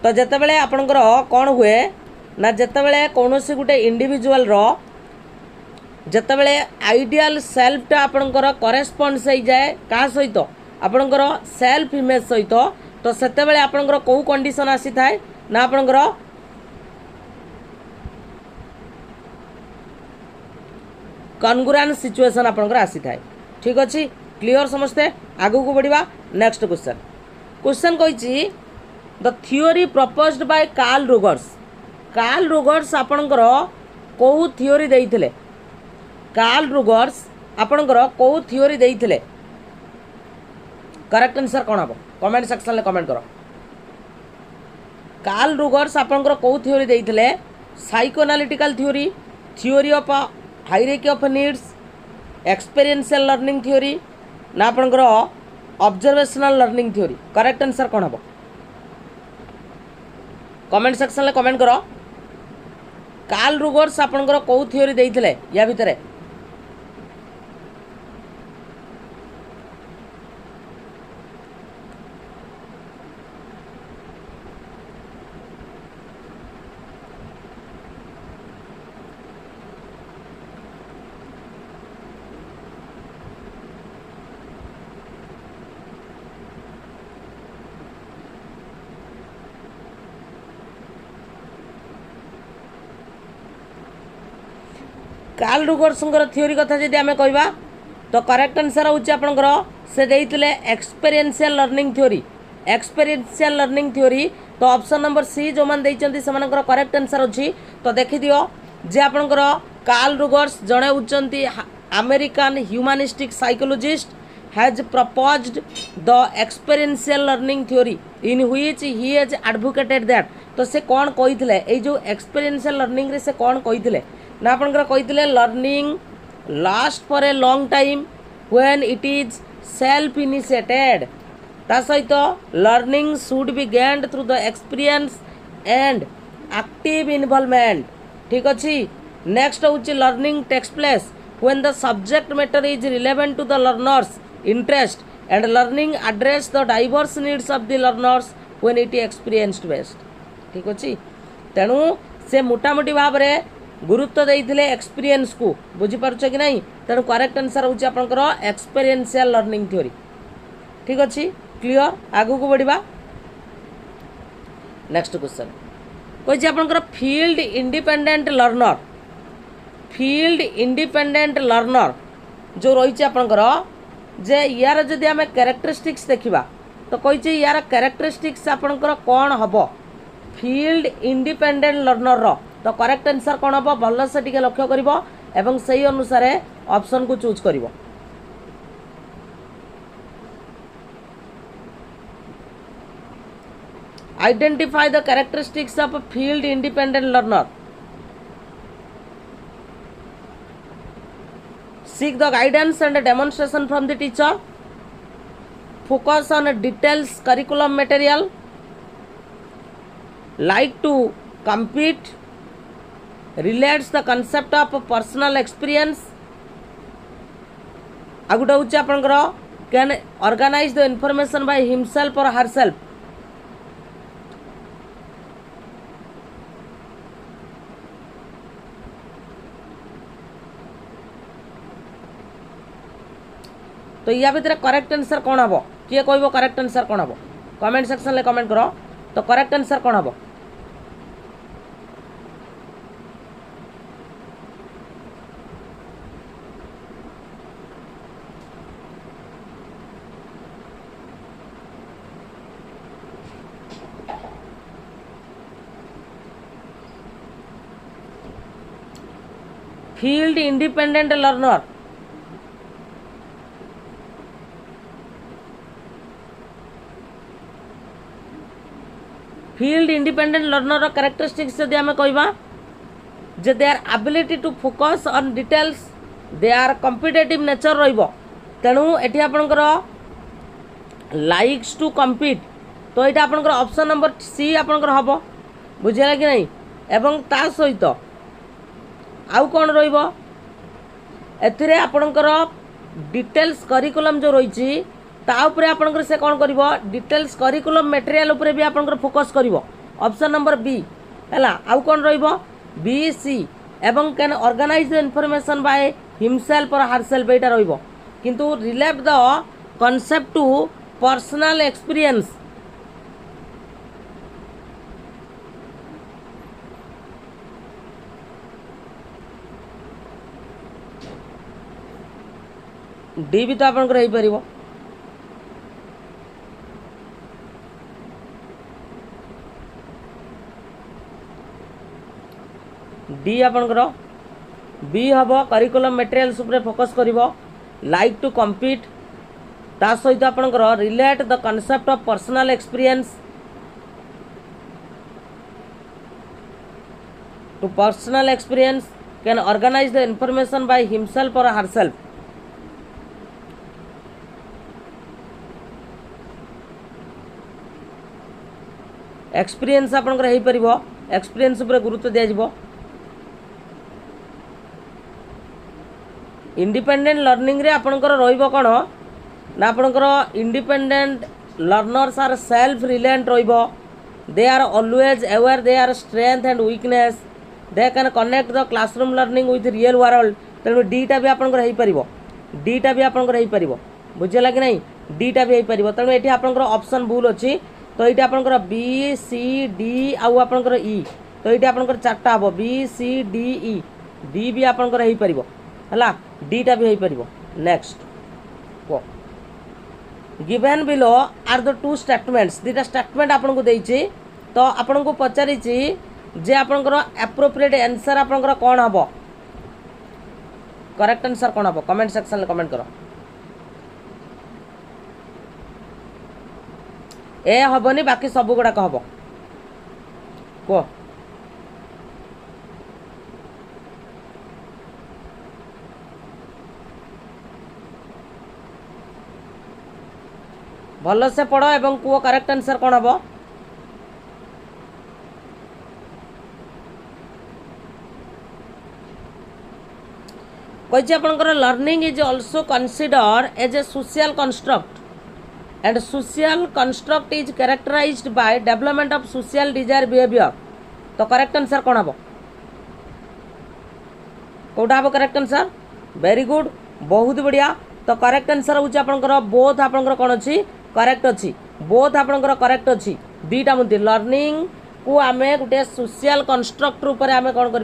तो जितेबाला आपणकर कौन हुए ना जितेबाला कौन सी गोटे इंडिविजुअल जितेबाला आइडियल सेल्फटा आपणकर करेस्पॉन्ड्स हो जाए क्या सहित आपणकर सेल्फ इमेज सहित तो सेतेबेले आपणकर कौ कंडीशन आसी थाए ना आपणकर कन्ग्रुएंस सिचुएशन आपणकर आसी थाए। ठीक अच्छे क्लियर समस्ते आगु को बढ़िया नेक्स्ट क्वेश्चन क्वेश्चन कही the theory proposed by Carl Rogers आपणकर कौ थियोरी देइथिले कार्ल रोगर्स आपणकर कौ थियोरी देइथिले करेक्ट आंसर कौन हम कमेंट सेक्शन में कमेंट करो। कार्ल रोगर्स आपणकर कौ थियोरी देइथिले psychoanalytical theory of hierarchy of needs experiential learning theory ना आपणकर observational learning theory correct answer कौन हम कमेंट सेक्शन में कमेंट करो। कार्ल रोगर्स आपणकर कौ थियोरी देइथिले या भितर कार्ल रोगर्स थियोरी कथा जदि आम कहवा तो करेक्ट आंसर होची आपनकर से देइतिले एक्सपीरियंशियल लर्निंग थ्योरी तो ऑप्शन नंबर सी जो मान देइचंती सेमानकर करेक्ट आंसर अछि। तो देखि दियो जे आपनकर कार्ल रोगर्स जणे उचंती American humanistic psychologist has proposed the experiential learning theory in which he has advocated that तो से कौन कहिथिले ए जो एक्सपीरियंशियल लर्निंग रे से कौन कहिथिले ना आपनकर कहिथिले learning last for a long time when it is self initiated ता सहित learning should be gained through the experience and active involvement. ठीक अच्छे नेक्स्ट हूँ learning takes place when the subject matter is relevant to the learners interest and learning address the diverse needs of the learners when it experienced best. ठीक अच्छे तेणु से मोटामोटी भाव में गुरुत्व देइथिले एक्सपीरियंस को बुझीपारुछ कि नहीं तेणु करेक्ट आंसर होची आपनकर एक्सपीरियंशियल लर्निंग थ्योरी। ठीक अच्छे क्लियर आगु को बढ़िबा नेक्स्ट क्वेश्चन कहि आपनकर फील्ड इंडिपेंडेंट लर्नर जो रही आपनकर जे यार जदि आम कैरेक्टरिस्टिक्स देखिबा तो कहि यार कैरेक्टरिस्टिक्स आपनकर कौन हबो फील्ड इंडिपेंडेंट लर्नर रो तो करेक्ट आंसर कौन हम भल से टिके लक्ष्य करिवो एवं सही अनुसार ऑप्शन को चूज करिवो। Identify the characteristics of field independent learner seek the guidance and demonstration from the teacher focus on details curriculum material like to compete relates the concept of personal experience आगुटा हूँ आपनकर can organize the information by himself और herself तो या भितर correct answer कौन हम किए कहब करेक्ट आंसर कौन हम कमेंट सेक्शन में कमेंट करो तो करेक्ट आंसर कौन हम field independent learner field independent learner characteristics यदि आम कहवा जे they are ability to focus on details they are competitive nature रहिबो तेणु एठी आपनकर लाइक्स टू कम्पीट तो यहाँ आपनकर ऑप्शन नंबर सी आपनकर हबो बुझिला कि नहीं एवं ता सहित आउ कौन रहिबो एथिरे आपनकर डिटेल्स करिकुलम जो रही ता उपरे आपनकर से कौन करिवो डिटेल्स करिकुलम मटेरियल उपरे भी आपनकर फोकस करिवो ऑप्शन नंबर बी है आउ कौन रहिबो बी सी एवं can organize the information by himself और हरसेल्फ एटा रहिबो किंतु relate the concept to personal experience D भी तो आपनकर हो पारिबो डी आपनकर बी हम करिकुलम मटेरियल्स उपरे फोकस करिवो लाइक टू कम्पीट ता सहित आपनकर relate the concept of personal experience to personal experience can organize the information by himself और हरसेल्फ एक्सपीरियंस आपनकर हो पारिबो एक्सपीरियंस उपरे गुरुत्व दिया जिवो इंडिपेंडेंट लर्निंग रे आपनकर रहिबो कोन ना आपनकर independent learners are self reliant रहिबो they are always aware they are strength and weakness they can connect the classroom learning with real world तेणु डीटा भी आपनकर हो पारिबो डीटा भी आपनकर हो पारिबो बुझिला कि नहीं डीटा भी हो पारिबो तेणु एठी आपनकर ऑप्शन भूल अछि तो ये आपनकर बी सी डी आउ आपनकर ई तो ये आपनकर चार्टा हम B C D E D भी आपनकर हो पारिबो हला डीटा भी हो पारिबो नेक्स्ट को given below are the two statements दुटा स्टेटमेंट आपनको देइछि तो आपनको पचारिछि जे आपनकर एप्रोप्रिएट आंसर आपनकर कोन हबो करेक्ट आंसर कोन हबो कमेंट सेक्शन में कमेंट करो ए हबनी बाकी सब गुड़ाक हम कह भल से पढ़ एवं कुह करेक्ट आंसर कौन हम कही आपंकर learning is also consider as a social construct and social construct is characterized by development of social desire behavior तो करेक्ट आंसर कौन हम कौटा हम करेक्ट आंसर वेरी गुड बहुत बढ़िया तो करेक्ट आंसर हूँ आपंकर बोथ आपंकर कौन अच्छी करेक्ट अच्छी बोथ आपंकर करेक्ट अच्छी दुईटा मुद्दे लर्निंग को आम गोटे सोशल कंस्ट्रक्ट रूप में आम कौन कर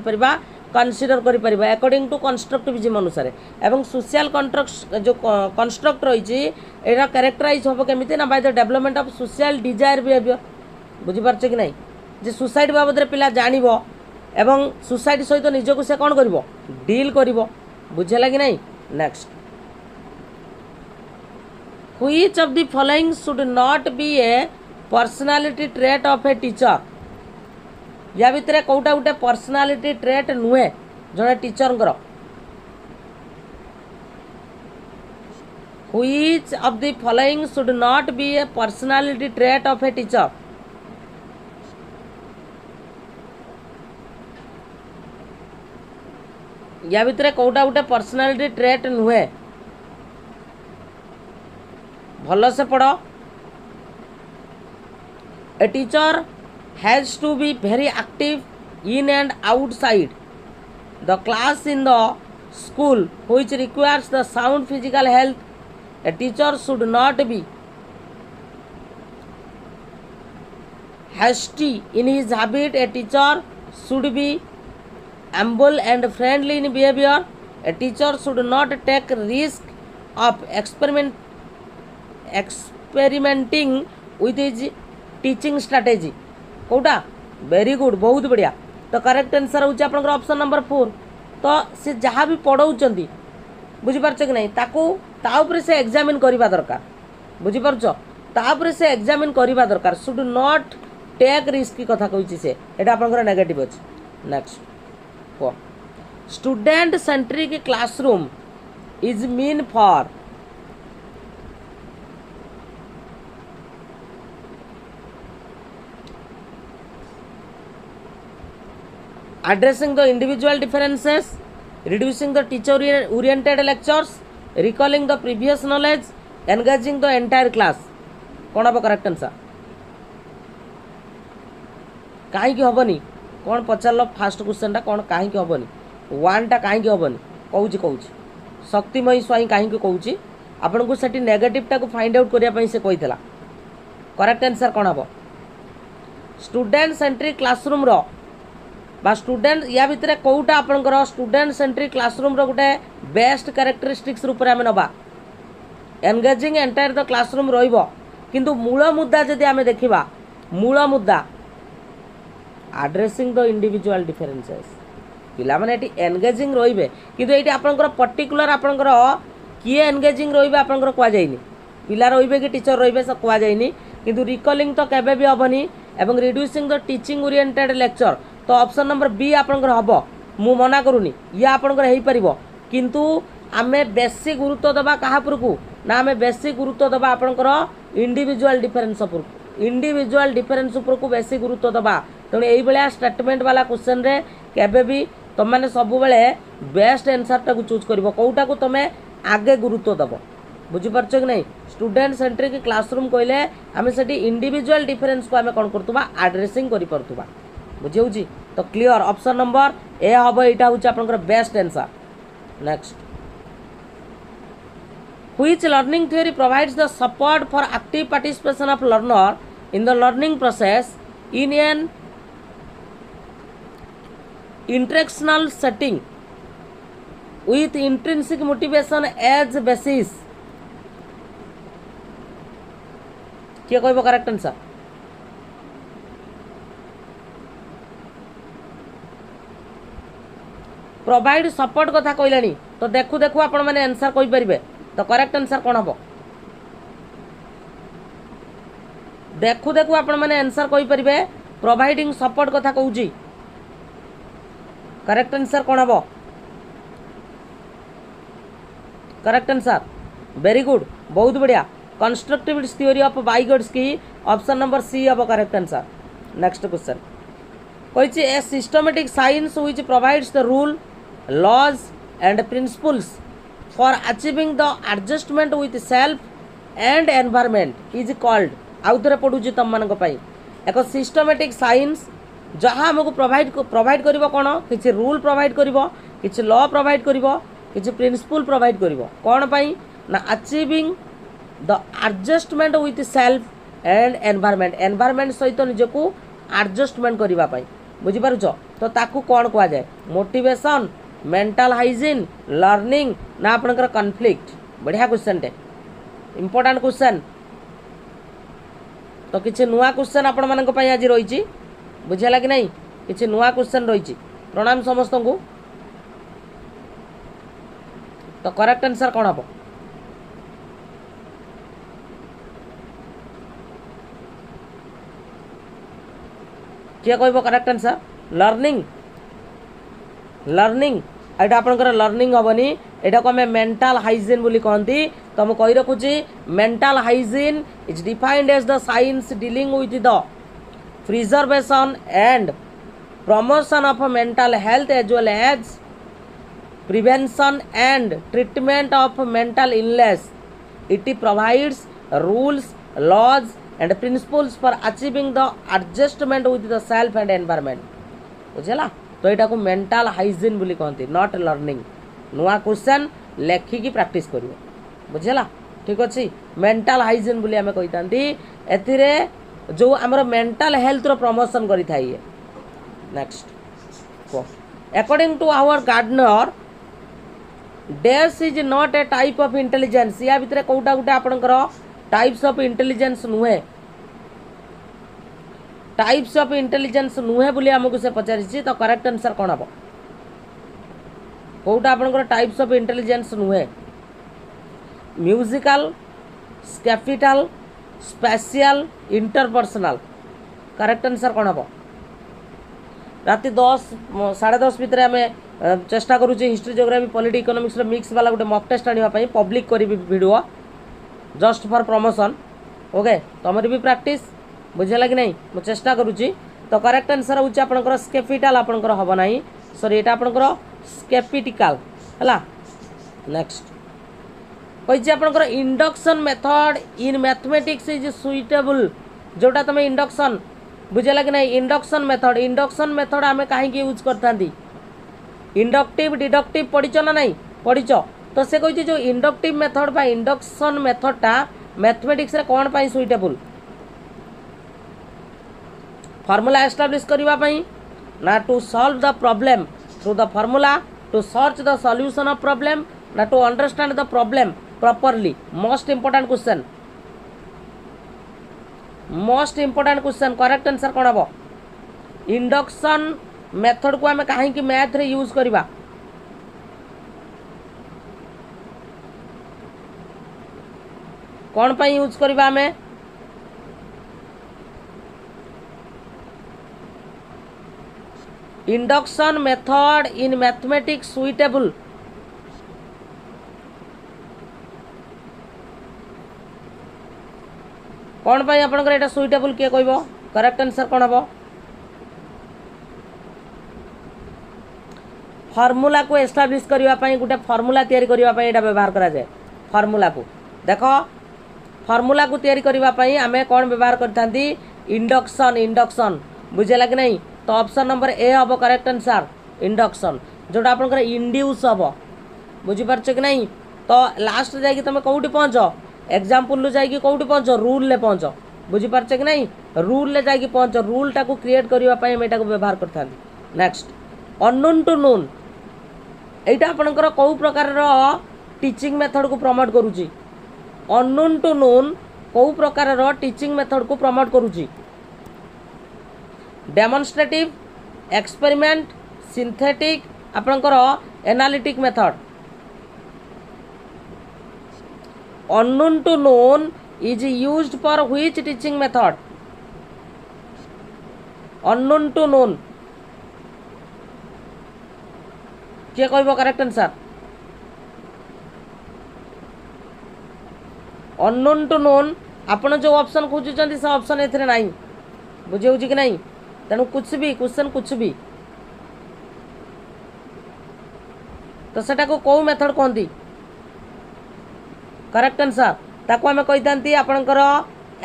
कनसीडर कर अकॉर्डिंग टू कंस्ट्रक्टिविज्म अनुसार एवं सोशल कंस्ट्रक्ट जो कंस्ट्रक्ट रही है कैरेक्टराइज हम केमी ना by the development of social desire behaviour बुझीपार कि नहीं जे सोसाइटी बाबद पिला जानिबो एवं सोसाइटी सहित निजक से कौन कर डील कर बुझेगा कि नहीं next which of the following should not be A personality trait of A teacher या भितर कौटा गोटे पर्सनालिटी ट्रेट नुहे जड़े teacher which of the following should not be A personality trait of A teacher या भितर कौटा गोटे पर्सनालिटी ट्रेट नुहे भल से पढ़ a teacher has to be very active in and outside the class in the school which requires the sound physical health. A teacher should not be hasty in his habit. A teacher should be humble and friendly in behavior. A teacher should not take risk of experimenting with his teaching strategy. कौटा very good बहुत बढ़िया तो correct answer हूँ आप option number 4 तो से जहाँ भी पढ़ाऊँ बुझीपार कि नहीं ताऊपर से एग्जामिन करवा दरकार बुझीपार ताऊपर से एग्जामिन करवा दरकार शुड नॉट टेक रिस्क की कथा कहूँ से यहाँ आप नेगेटिव अच्छे next student centric classroom is mean for addressing the individual differences, reducing the teacher oriented lectures, recalling the previous knowledge, engaging the entire class. कौन हम करेक्ट आंसर कहीं हेनी कौन पचार फास्ट क्वेश्चन कौन कहीं हेनी वन कहीं हेनी कौच शक्तिमयी स्वाई कहीं कौच आपन को सेठी नेगेटिव टाको फाइंड आउट करने से कही करेक्ट आंसर कौन हम स्टूडेंट सेंट्रिक क्लासरूम रो बा स्टूडेंट या भितर कौटा आपंकर स्टूडेंट सेंट्रिक क्लासरूम रो गोटे बेस्ट कैरेक्टरिस्टिक्स रूप में नवा एंगेजिंग एंटायर द क्लासरूम रहिबो किंतु मूल मुद्दा जदि आमे देखिबा मूल मुद्दा एड्रेसिंग द इंडिविजुअल डिफरेंसेस पिला माने एटी एंगेजिंग रहिबे किंतु एटी आपनकर पर्टिकुलर आपनकर किए एंगेजिंग रहिबे आपनकर कोआ जाइनी पिला रहिबे कि टीचर रहिबे से कोआ जाइनी किंतु रिकॉलिंग तो केबे भी हबनी एवं reducing the teaching oriented lecture तो ऑप्शन नंबर बी आपनकर हबो मु मना करूनी या आपनकर हेई परिबो किंतु आमे बेसी गुरुत्व दबा कहा पुरकु ना आमे बेसी गुरुत्व दबा आपनकर इंडिविजुअल डिफरेंस पुरकु इंडिविजुअल डिफरेंस उपरकु बेसी गुरुत्व दबा तेणु यही भाया स्टेटमेंट वाला क्वेश्चन रे केबे भी तुम मैंने सब बेले बेस्ट आंसर टाक चूज कर कौटा को तुम आगे गुरुत्व दब बुझीपार कि नहीं स्टूडेंट सेंट्रिक क्लासरूम कहले आम से इंडिविजुअल डिफरेंस को आम कौन करुवा एड्रेसिंग करुवा बुझे तो क्लियर ऑप्शन नंबर ए हम यहाँ हूँ आप best answer next which learning theory provides the support for active participation of learner in the learning process in an interactional setting with intrinsic motivation as basis किए कहब correct answer provide support कथा कहलानी तो देखु देखु आपण माने answer कहि परिबे तो करेक्ट आंसर कोन हबो देखु देखु आपण माने आंसर कहि परिबे प्रोवाइडिंग सपोर्ट कथा कहूजी करेक्ट आंसर कोन हबो करेक्ट आंसर वेरी गुड बहुत बढ़िया constructive theory of Vygotsky option number C अब करेक्ट आंसर नेक्स्ट क्वेश्चन कही a systematic science which provides the rule laws and principles for achieving the adjustment with self and environment is called आउ थे पढ़ुची तुम मान एक systematic science जहाँ आमको provide करिवो कोन किछि रूल प्रोवाइड करिवो किछि लॉ प्रोवाइड करिवो किछि प्रिंसिपल प्रोवाइड करिवो कोन पई ना achieving the adjustment with self and environment environment सहित निजको एडजस्टमेंट करिवा पई बुझि पारुछो तो ताकू कोन कहवा जाय मोटिवेशन मेंटल हाइजीन लर्निंग ना आपनकर कॉन्फ्लिक्ट बढ़िया क्वेश्चन टे इंपोर्टेंट क्वेश्चन तो किछि नुवा क्वेश्चन आपण मानक पई आज रहिछि बुझिला कि नहीं किछि नुवा क्वेश्चन रहिछि प्रणाम समस्त को तो करेक्ट आंसर कौन हम किए कहब करेक्ट आंसर लर्निंग लर्निंग एटा आपनकर लर्निंग हेनी एटा को हमें मेंटल हाइजीन बोली कहती तो मैं कही रखुची mental hygiene is defined as the science dealing with the preservation and promotion of mental health as well as prevention and treatment of mental illness. It provides rules, laws and principles for achieving the adjustment with the self and environment. बुझेला तो यहाँ को mental hygiene बोली कहती not learning नुआ question लेखिकी practice करियो बुझेला ठीक अच्छे मेंटल हाइजीन बोली आम कही एथिरे जो आमर मेंटल हेल्थ रो प्रमोशन करी थाइए next according to Howard Gardner this is not a type of intelligence या भितर कौटा गोटे आपंकर टाइप्स ऑफ इंटेलिजेंस नुहे टाइप्स ऑफ इंटेलिजेंस नुहे बोली आमको से पचारि तो करेक्ट आंसर कौन हम कौटा आपंकर टाइप्स ऑफ इंटेलिजेंस नुहे म्यूजिकल स्कैपिटल स्पेशियल इंटरपर्सनल करेक्ट आंसर कौन हम राति 10 10:30 भितर आम चेष्टा करुचे history geography polity economics mix वाला गोटे मॉक टेस्ट आने पब्लिक करी video just for promotion okay तुम भी प्रैक्टिस बुझेगा कि नहीं मुझे चेष्टा करुच्ची तो करेक्ट आंसर हूँ आपंकर स्केपिटाल आपंकर हम ना सॉरी यहाँ आपंकर स्केपिटिकाल है नेक्स्ट कही आपंकर induction method in mathematics is suitable जोटा तुम इंडक्शन बुझेगा कि नहीं इंडक्शन मेथड आम कहीं यूज करता इंडक्टिव डिडक्टिव पढ़ीच ना नहीं पढ़ीच तो से कही जो इंडक्टिव मेथड बा इंडक्शन मेथडटा मैथमेटिक्स रे कौन पाई सुइटेबल फॉर्मूला एस्टाब्लिश करबा पाई ना to solve the problem through the formula to search the solution of problem ना to understand the problem properly most important question correct answer कौन हम इंडक्शन मेथड को आम कहीं मैथ रे यूज करबा कौन पाई यूज करबा हमें induction method in mathematics suitable कौन पाई आपनकर एटा सुइटेबल किए कहबो करेक्ट आंसर कौन हम फॉर्मूला को एस्टाब्लिश करबा पाई गुटे फॉर्मूला तैयारी करबा पाई एटा व्यवहार करा जाए फॉर्मूला को देखो फॉर्मूला को तैयारी करबा पाई आमे कौन व्यवहार करथांती इंडक्शन बुझेला कि नहीं तो ऑप्शन नंबर ए हम करेक्ट आंसर इंडक्शन जोटा आपनकर इंड्यूस हम बुझी परछ कि नहीं तो लास्ट जाई तुम कौटी पहुंच एग्जांपल जाई कौटी पहुंच रूल ले पहुंच बुझी परछ कि नहीं रूल ले जाई पहुंच रूल टा को क्रिएट करबा पाई हम एटा को व्यवहार करथांती नेक्स्ट अननोन टू नोन एटा आपनकर कौ प्रकार टीचिंग मेथड को प्रमोट करूची अननोन टू नोन कौ प्रकार टीचिंग मेथड को प्रमोट करूची डेमोन्स्ट्रेटिव एक्सपेरिमेंट सिंथेटिक आपनकर analytic method unknown to known is used for which teaching method unknown to known किए कहब correct answer unknown to known आपण जो ऑप्शन खोजुचंती से ऑप्शन एथरे नाही बुझे कि नहीं तेणु कुछ भी क्वेश्चन कुछ भी तो सेटा को कौ मेथड कहती करेक्ट आंसर ताको आमे कहितांती आपनकर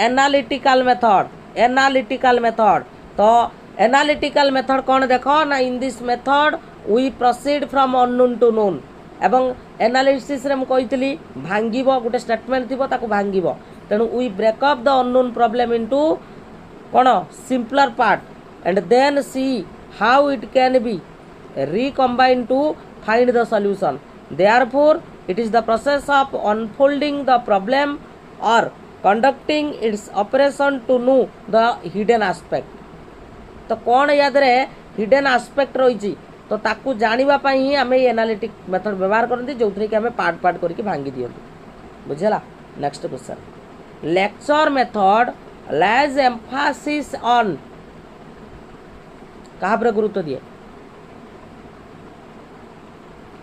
एनालिटिकल मेथड तो एनालिटिकल मेथड कौन देखो ना in this method we proceed from unknown to known एवं एनालिसिस रे कही भांगिबो गोटे स्टेटमेंट थिबो ताको भांगिबो तेणु we break up the unknown problem into कौन simpler part and then see how it can be recombine to find the solution therefore it is the process of unfolding the problem और conducting its operation to know the hidden aspect तो कौन याद रे hidden aspect रही तो ताकू जानिबा पई ही आमे एनालिटिक मेथड व्यवहार करते जो कि आमे पार्ट पार्ट करके भांगी दियंतु बुझला next question lecture method lies Mphasis on कहा पर गुरुत्व दिए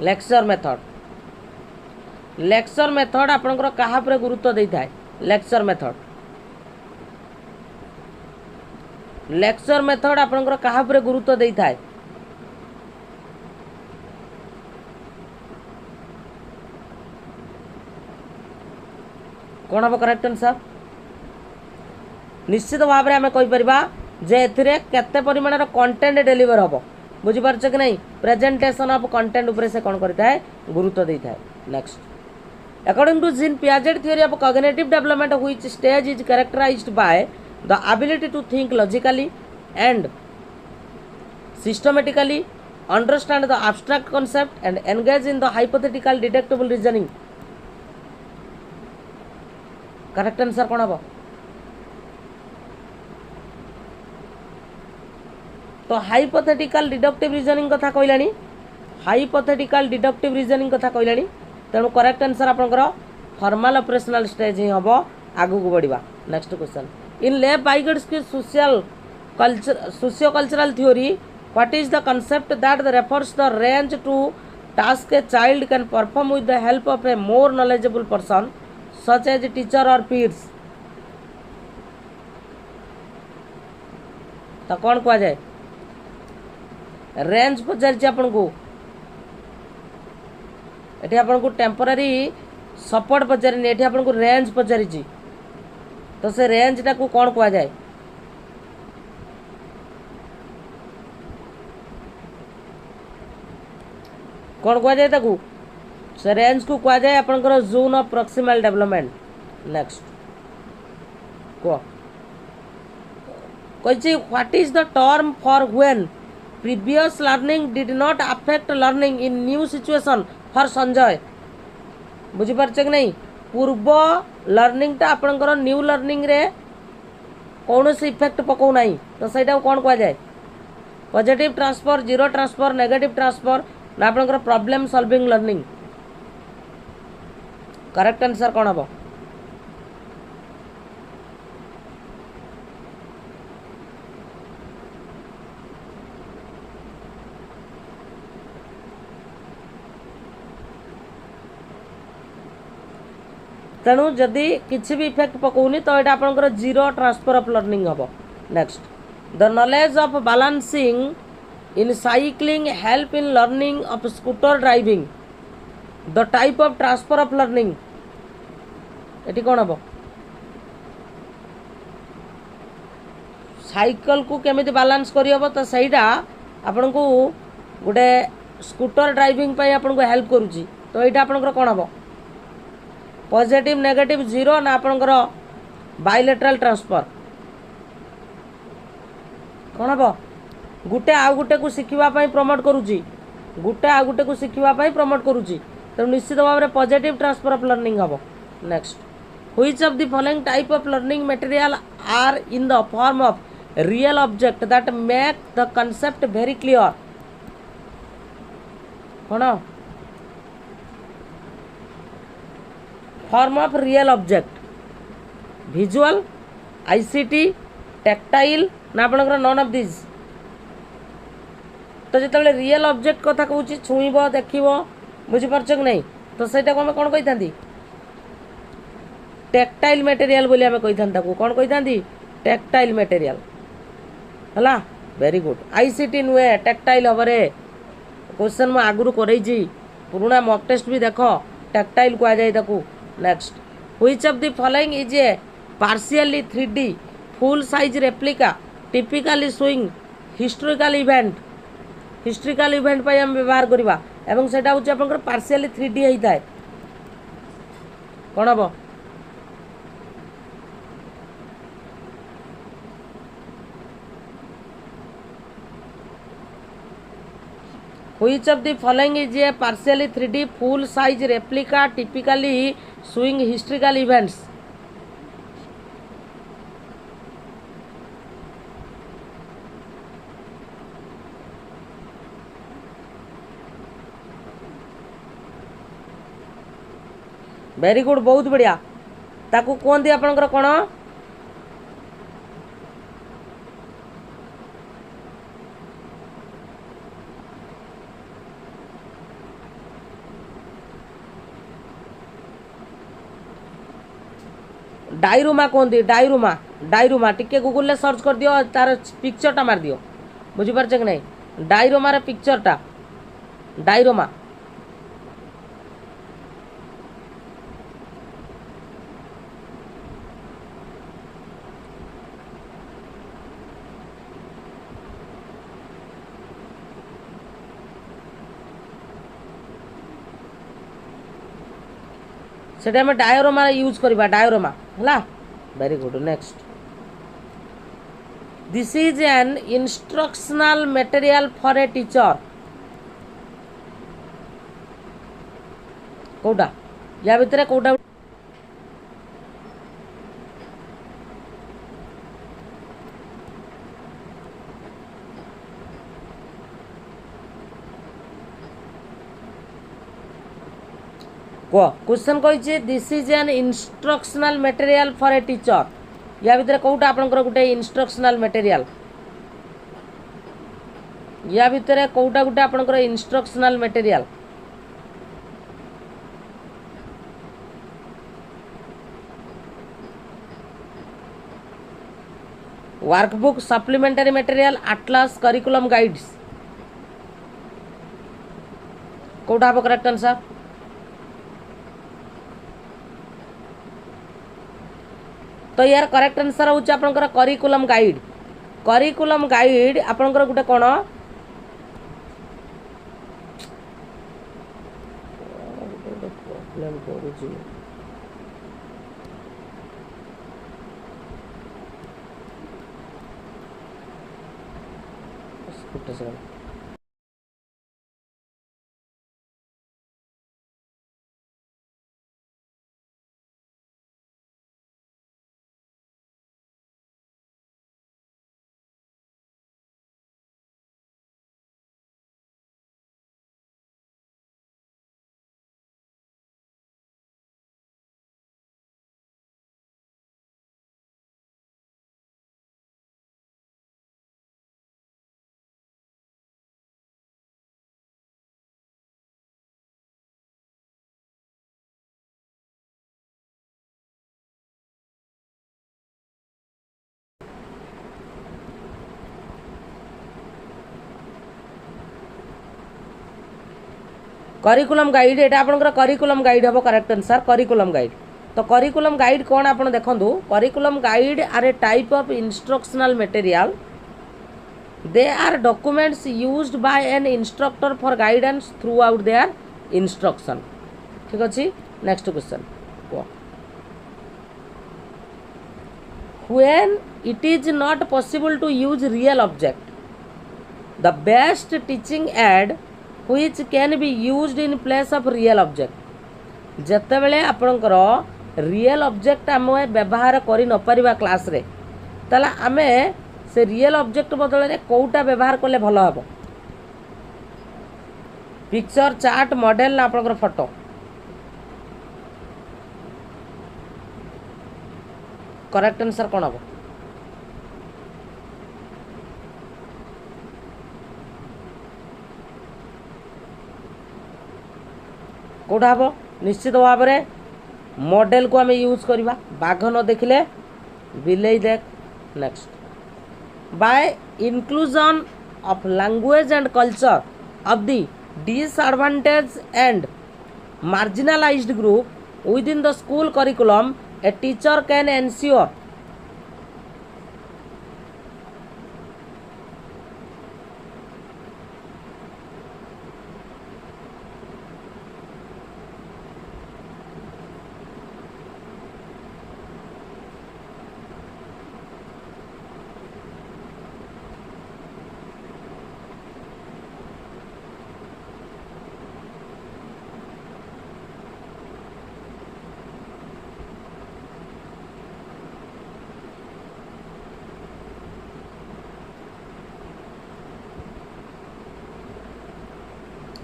लेक्चर मेथड आपनकर कहा पर गुरुत्व देई थाए लेक्चर मेथड आपनकर कहा पर गुरुत्व देई थाए कौन हम करेक्ट आंसर निश्चित भाव में आम कहीपर जे एते परिमाण कंटेंट डेलीवर हम बुझीपार कि नहीं प्रेजेंटेशन ऑफ कंटेंट उपरे से कौन करता है गुरुत्व देता है next according to Jean Piaget theory of cognitive development which stage is characterized by the ability to think logically and systematically understand the abstract concept and engage in the hypothetical deductible reasoning correct answer कौन हम तो hypothetical deductive reasoning कथा कहलानी hypothetical deductive reasoning कथा कहलानी तेणु correct answer आपनकर formal operational stage ही हम आगू को बढ़िबा नेक्स्ट क्वेश्चन इन लेव बाइगर्स की socio cultural theory what is the concept that refers the range to task a child can perform with the help of a more knowledgeable person such as teacher or peers तो कौन कह जाए range पचार आपन को एठी आपन को temporary support पचारिनी एठी आपन को रेंज पचारि तो से रेंज टा को कौन कह जाए कौन कहुए ताकू से रेंज को कहुए आपंकर zone of proximal development. Next कह कही what is the term for when previous learning did not affect learning in new situation for Sanjay. बुझीपारछ कि नहीं पूर्व लर्निंगटा आपंकर न्यू लर्निंग रे कौन से इफेक्ट पकाऊ ना तो सहीटा कौन कहुए positive transfer zero transfer negative transfer ना आपंकर problem solving learning. Correct answer कौन हम तेणु जदि किसी भी इफेक्ट पकाउनी तो यहाँ आपंकर जीरो ट्रांसफर ऑफ लर्निंग हम। Next the knowledge of balancing in cycling help in learning of scooter driving the type of transfer of learning ये कौन हम साइकल को केमिति बैलेंस करहब तो सहीटा आपण को गोटे स्कूटर ड्राइविंग आपन को हेल्प करुच्ची तो यहाँ आपंकर कौन हम पॉजिटिव नेगेटिव जीरो ना आपंकर बायलेटरल ट्रांसफर कौन हम गुटे आउ गुटे को शिखा प्रमोट करुच्ची गुटे आउ गुटे को शिखा प्रमोट करुच्ची तो निश्चित भाव में पॉजिटिव ट्रांसफर ऑफ लर्निंग हम। Next which of the following type of learning material are in the form of real object that make the concept very clear. कौन form of real object visual ICT tactile ना आपंकर none of this तो जो real object कथा कहूँ छुईब देख बुझीपारछ कि नहीं तो सहीटा को आम कौन कही टेक्टाइल मटेरियल बोली आम कही कौन कही टेक्टाइल मटेरियल है। वेरी गुड आईसीटी नुहे टेक्टाइल हम रे क्वेश्चन मु आगुरी करई पुराना मॉक टेस्ट भी देख टेक्टाइल कहुए। Next which of the following is a partially 3D full size replica typically showing historical event पर हम व्यवहार करवा एवं सेटा हूँ आप पार्शियली 3D होता है कौन हम Which of the following is a partially 3D full size replica typically showing historical events? Very good बहुत बढ़िया ताकू कहते आपंकर कौन डायरुमा कहते डायरुमा टिके गूगल ले सर्च कर दियो तार पिक्चरटा मार दियो बुझीपारछ कि नहीं डायरोमार पिक्चरटा डायरोमा सेटा हम डायोरोमा यूज करवा डायोरोमा है। Very good next this is an instructional material for a teacher कोटा या भितर कोटा क्वेश्चन कही this is an instructional material for a teacher या भितर कौटा आपंकर गोटे इंस्ट्रक्शनल मटेरियल या भितर कौटा गोटे आपंकर instructional material workbook supplementary material atlas curriculum guides कौटा हम करेक्ट आंसर तो यार करेक्ट आंसर हूँ आपंकर करिकुलम गाइड आपंकर गोटे कौन କରୁଛି ଗୋଟେ ସେକେଣ୍ଡ। करिकुलम गाइड एटा आपनकर करिकुलम गाइड हम करेक्ट आंसर करिकुलम गाइड। तो करिकुलम गाइड कौन आप देखु curriculum guide are a type of instructional material they are documents used by an instructor for guidance throughout their instruction. ठीक अच्छे next question when it is not possible to use real object the best teaching aid which can be used in place of real object जते बेले आपनकर real object आम व्यवहार करि न परिबा class रे ताला आमे से रियल ऑब्जेक्ट बदल रे कोउटा व्यवहार करले भलो हबो पिक्चर चार्ट मॉडल ना आपनकर फोटो करेक्ट आंसर कोन हबो कौटा हम निश्चित भाव में मॉडल को आम यूज करवा बाघ न देखिले बिलेई देख next by inclusion of language and culture of the disadvantage and marginalized group within the school curriculum a teacher can ensure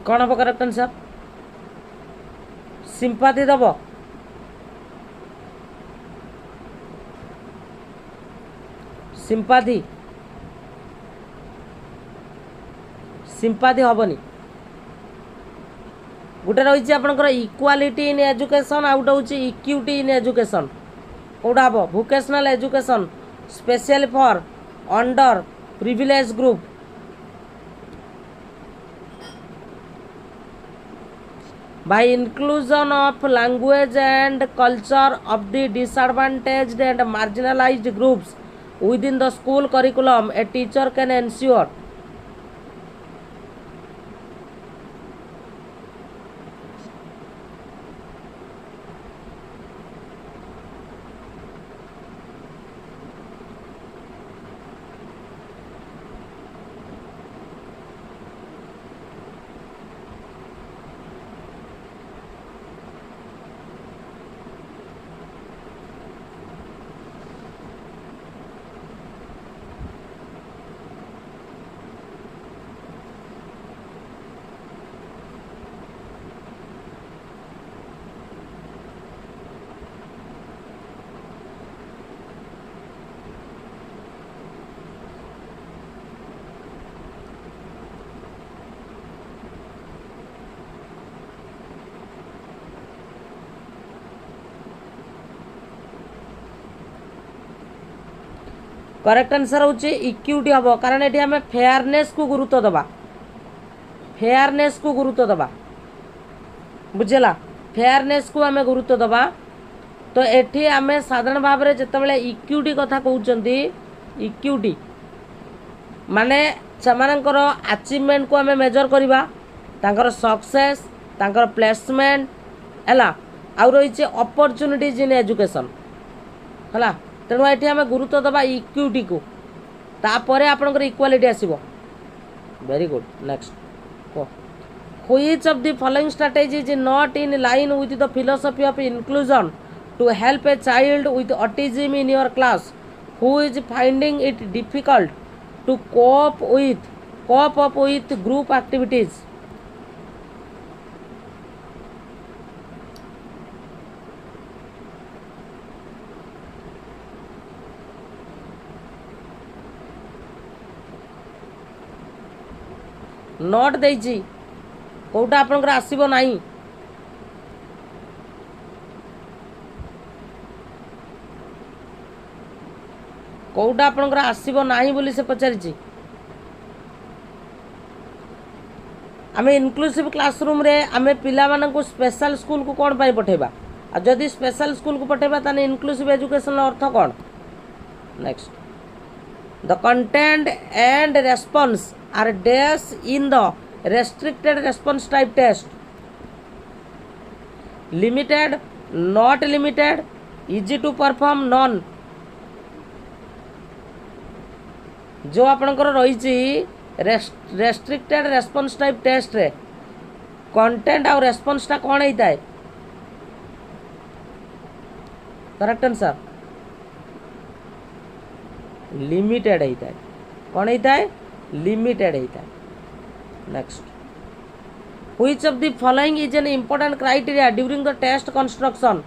कौन हम करेक्ट आंसर सिंपाथी दब सिंपाथी सिंपाथी हेनी गोटे रही आपंकर इक्वालिटी इन एजुकेशन आउ गोटे हूँ इक्विटी इन एजुकेशन कौटा हम vocational education special for under privilege group by inclusion of language and culture of the disadvantaged and marginalized groups within the school curriculum a teacher can ensure correct answer हूँ equity हम कारण ये आम fairness को गुरुत्व दबा fairness को गुरुत्व दबा बुझेगा फेयरनेस को आम गुरुत्व दबा तो ये आम साधारण भाव में जिते इक्विटी कथा कहते इक्विटी माने सेमानकर अचीवमेंट को आम मेजर करवा तांकर सक्सेस तांकर प्लेसमेंट है आउ रही अपॉर्चुनिटीज इन एजुकेशन है। तेणु ये आम गुरुत्व दबा इक्विटी को तापर आपंकर इक्वालिटी आसो। वेरी गुड नेक्स्ट को which of the following strategy is not in line with the philosophy of inclusion to help a child with autism in your class who is finding it difficult to cope up with group activities। Note देइछि कोटा आपनकर आसीबो नाही कोटा आपनकर आसीबो नाही बोली से पचारिछि। आमे इनक्लूसिव क्लासरूम रे आमे पिला मानकु स्पेशल स्कूल को कोन पाई पठेबा आ जदि स्पेशल स्कूल को पठेबा ताने इनक्लूसिव एजुकेशन अर्थ कोन। Next the content and response are dash in the restricted response type test। limited, not limited, easy to perform, none। जो आपनकर रही रेस्ट्रिक्टेड रेस्पॉन्स टाइप टेस्ट रे कंटेंट और रेस्पॉन्स टा कौन होता है। करेक्ट आंसर लिमिटेड होता है। कौन होता है लिमिटेड होता है। Next which of the following is an important criteria during the test construction.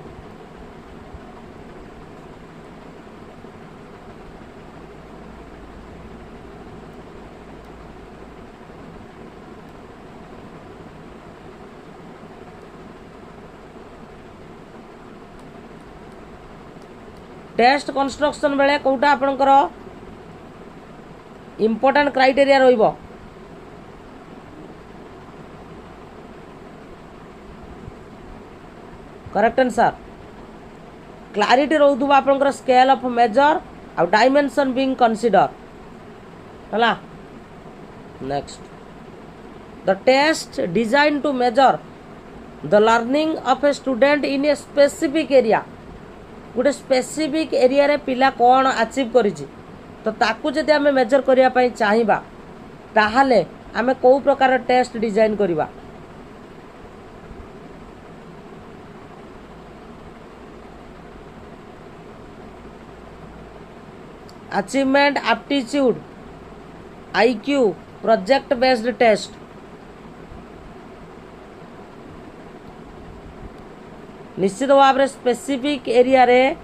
Test construction बेले कोटा आपनकर इंपोर्टेंट क्राइटेरिया रहिबो। करेक्ट आंसर क्लारिटी रोथुबा आपनकर स्केल ऑफ मेजर आ डायमेंशन बीइंग कंसीडर हला। Next the test design to measure the learning of a student in a specific area. गोटे specific area रे पिला कौन अचीव करिछि तो ताकू जदि आमे मेजर करिया पई चाहिबा ताहाले आमे को प्रकार टेस्ट डिजाइन करिबा। Achievement, aptitude, IQ, project based test. निश्चित भाव में स्पेसिफिक एरिया रे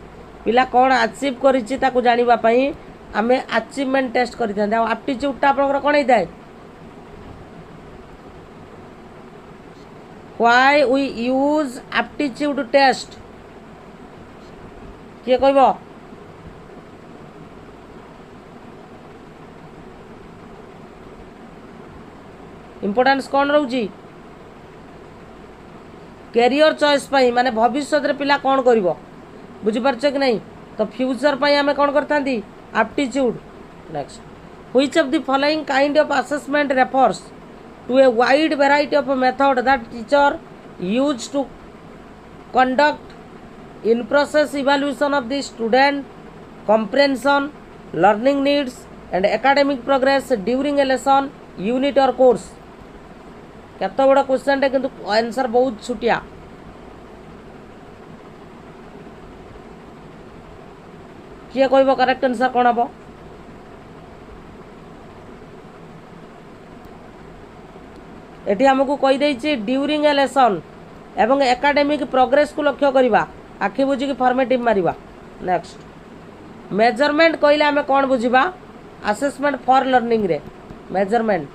पिला कौन अचीव करिछि ताकू जानिबा पई आमे अचीवमेंट टेस्ट करिथां। आ एप्टीट्यूड टा आपनकर कोन हेताय why we use aptitude test किए कहबो। इंपोर्टेंस कौन रोची कैरियर चॉइस पाई माने भविष्य रे पिला कौन करिवो बुझी परछ कि नहीं तो फ्यूचर पाई हमें कौन करथांती aptitude. Next which of the following kind of assessment refers to a wide variety of method that teacher use to conduct in process evaluation of the student comprehension learning needs and academic progress during a lesson unit और course. केत बड़ा question किंतु answer बहुत छुटिया। किए कहब correct answer कौन हम eighty हमको कहीदे ड्यूरिंग ए लेसन एवं एकेडमिक प्रोग्रेस को लक्ष्य करवा आखि बुझिकी फॉर्मेटिव मारिबा। नेक्स्ट मेजरमेंट कहले आम कौन बुझा असेसमेंट फॉर लर्निंग रे मेजरमेंट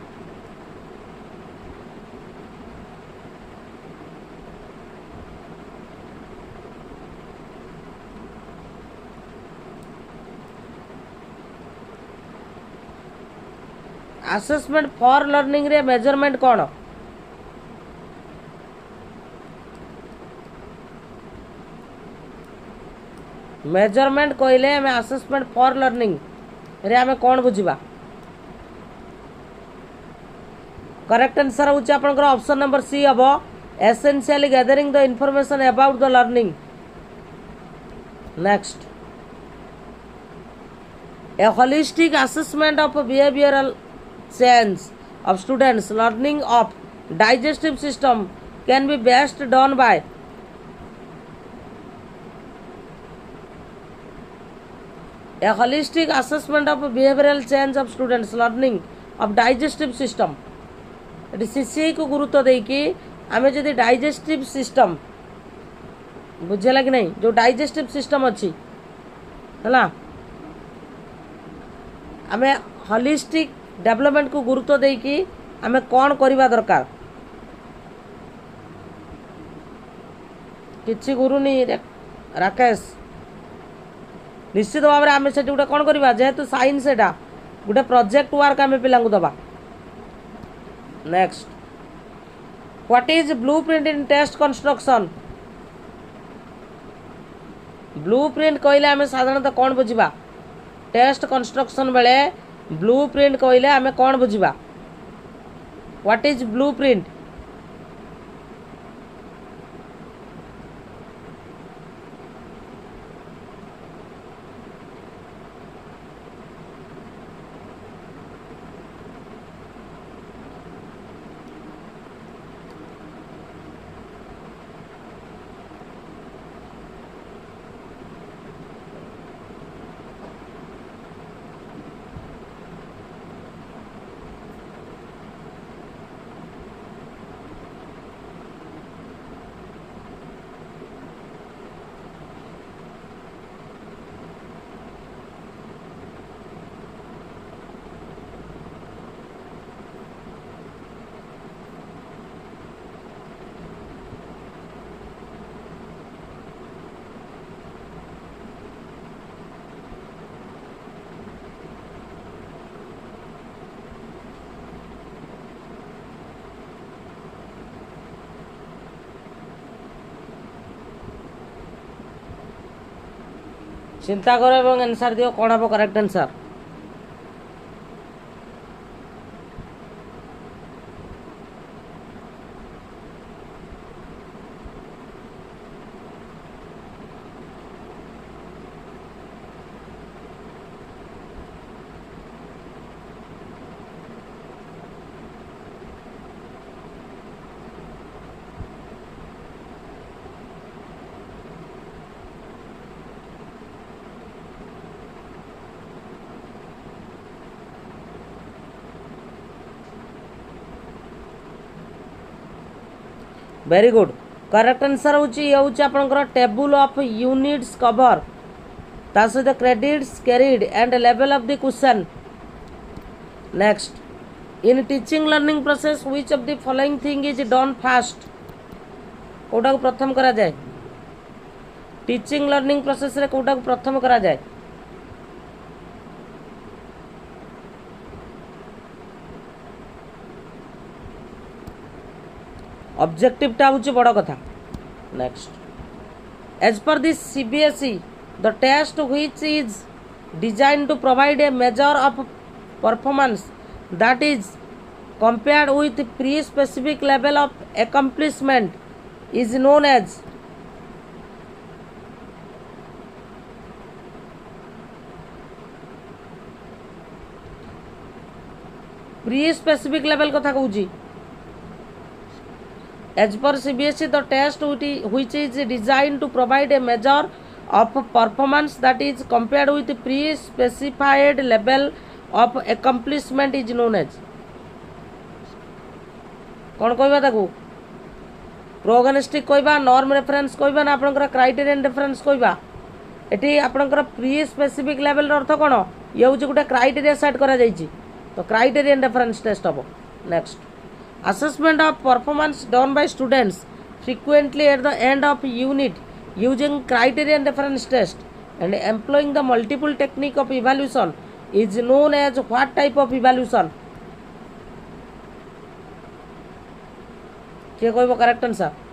असेसमेंट फॉर लर्निंग रे मेजरमेंट कौन मेजरमेंट कहले आम असेसमेंट फॉर लर्निंग रे आम कौन बुझा करेक्ट आंसर होची आपनकर ऑप्शन नंबर सी हम essentially gathering the information about the learning. Next, a holistic assessment of behavioral change of students learning of digestive system can be best done by a holistic assessment of behavioral change of students learning of digestive system. ଏଠି CCI को गुरुत्व देकी आमे जदि digestive system बुझेला कि नहीं जो digestive system अच्छी है आमे होलिस्टिक डेवलपमेंट को गुरुत्व देकी आमे कौन करवा दरकार किछि गुरुनी राकेश निश्चित भाव में आम से गोटे कौन करवा जेहेतु साइंस एटा गोटे प्रोजेक्ट वर्क आम पिला दबा. Next, what is blueprint in test construction. Blueprint कहले आम साधारणतः कौन बुझा टेस्ट कंस्ट्रक्शन बेले ब्लूप्रिंट कहले आम कौन बुझा व्हाट इज ब्लूप्रिंट. चिंता करो एवं आंसर दियो कौन हम correct answer. Very good. Correct answer होकर टेबुल ऑफ यूनिट्स कवर ता सहित credits carried and level of the question. Next, in teaching learning process which of the following thing is done fast. कोटा को प्रथम करा जाए टीचिंग लर्निंग प्रोसेस रे कोटा को प्रथम करा जाए. ऑब्जेक्टिव टा हूँ बड़ कथा. Next, as per this CBSE the test which is design to provide a measure of performance that is compared with pre specific level of accomplishment is known as. Pre specific level कथा कहूँ. As per CBSE, the test which is designed to provide a measure of performance that is compared with pre-specified level of accomplishment is known as. कौन कहबा ताकू प्रोगनोस्टिक कहबा norm reference कहबा ना आपनकर criterion reference कहबा. एटी आपनकर प्री स्पेसिफिक लेवल अर्थ कौन ये हूँ गोटे क्राइटेरिया सेट करा जाइछि तो क्राइटेरियन रेफरेंस टेस्ट हम. Next, assessment of performance done by students frequently at the end of unit using criterion reference test and employing the multiple technique of evaluation is known as what type of evaluation. किए कहबो correct answer.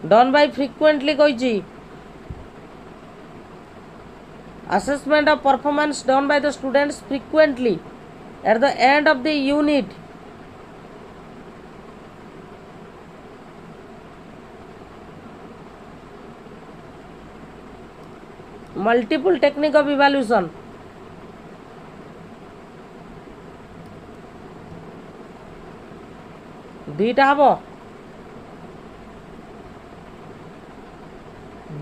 Done by frequently कही assessment of performance done by the students frequently at the end of the unit. Multiple technique of evaluation. दुईटा हम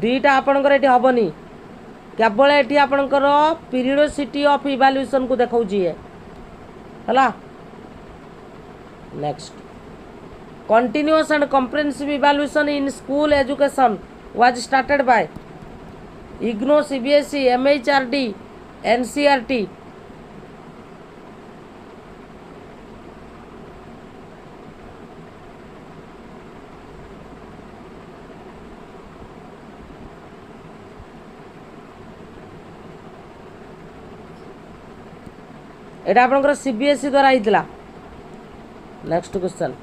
दुईटा आपणकर ये हेनी केवल ये आपणकर पीरियडोसिटी ऑफ इवैल्यूएशन को देखा है। Next continuous and comprehensive evaluation in school education was started by IGNOU CBSE MHRD NCERT. एटा आपनकर सीबीएसई द्वारा होता। Next question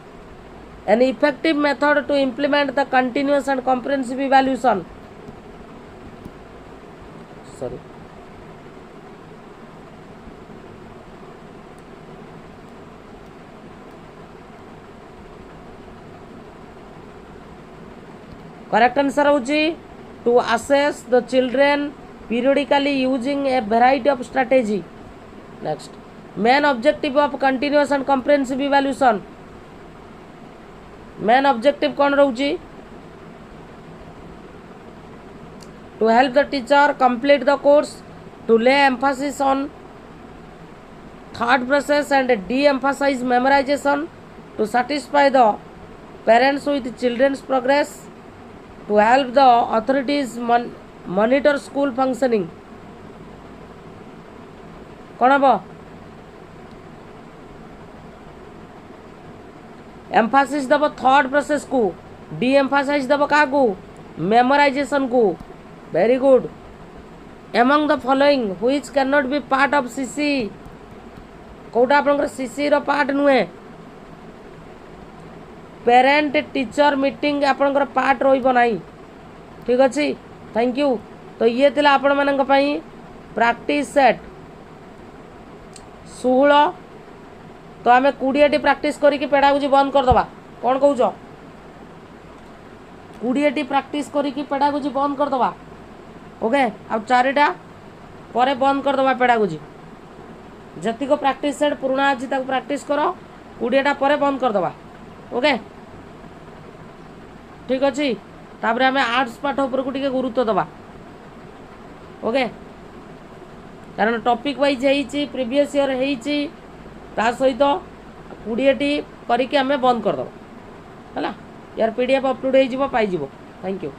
an effective method to implement the continuous and comprehensive evaluation. Sorry correct answer होची to assess the children periodically using a variety of strategy. Next main objective of continuous and comprehensive evaluation. Main objective कौन रोची to help the teacher complete the course, to ले emphasis on thought process and deemphasize memorization, to satisfy the parents with children's progress, to help the authorities monitor school functioning. कौन हम emphasis दब thought process को, deemphasize दब क्या को memorization को। Very good. Among the following which can not be part of CC कोटा आपनकर सीसी रो पार्ट नुहे। पेरेंट टीचर मीटिंग आपनकर पार्ट रोइबो नाही। ठीक अछि थैंक यू। तो ये थिला आपण मानक पई प्रैक्टिस सेट 16। तो आम 20टी प्रैक्टिस करके पेडागोजी बंद करदे। कौन कौच 20टी प्रैक्टिस करके पेडागोजी बंद करदे। ओके आ 4टा पर बंद करदे पेडागोजी। जतिक प्रैक्टिस सेट पुराना अच्छी प्रैक्टिस कर 20टा पर बंद करदे। ओके ठीक अच्छे। तापर आम आर्ट्स पाठ उपर को गुरुत्व दबा। ओके कारण टॉपिक वाइज है प्रीवियस ईयर है सहित 20टी करके आम बंद करदे है यार। पीडीएफ अपलोड हो पाइज। Thank you.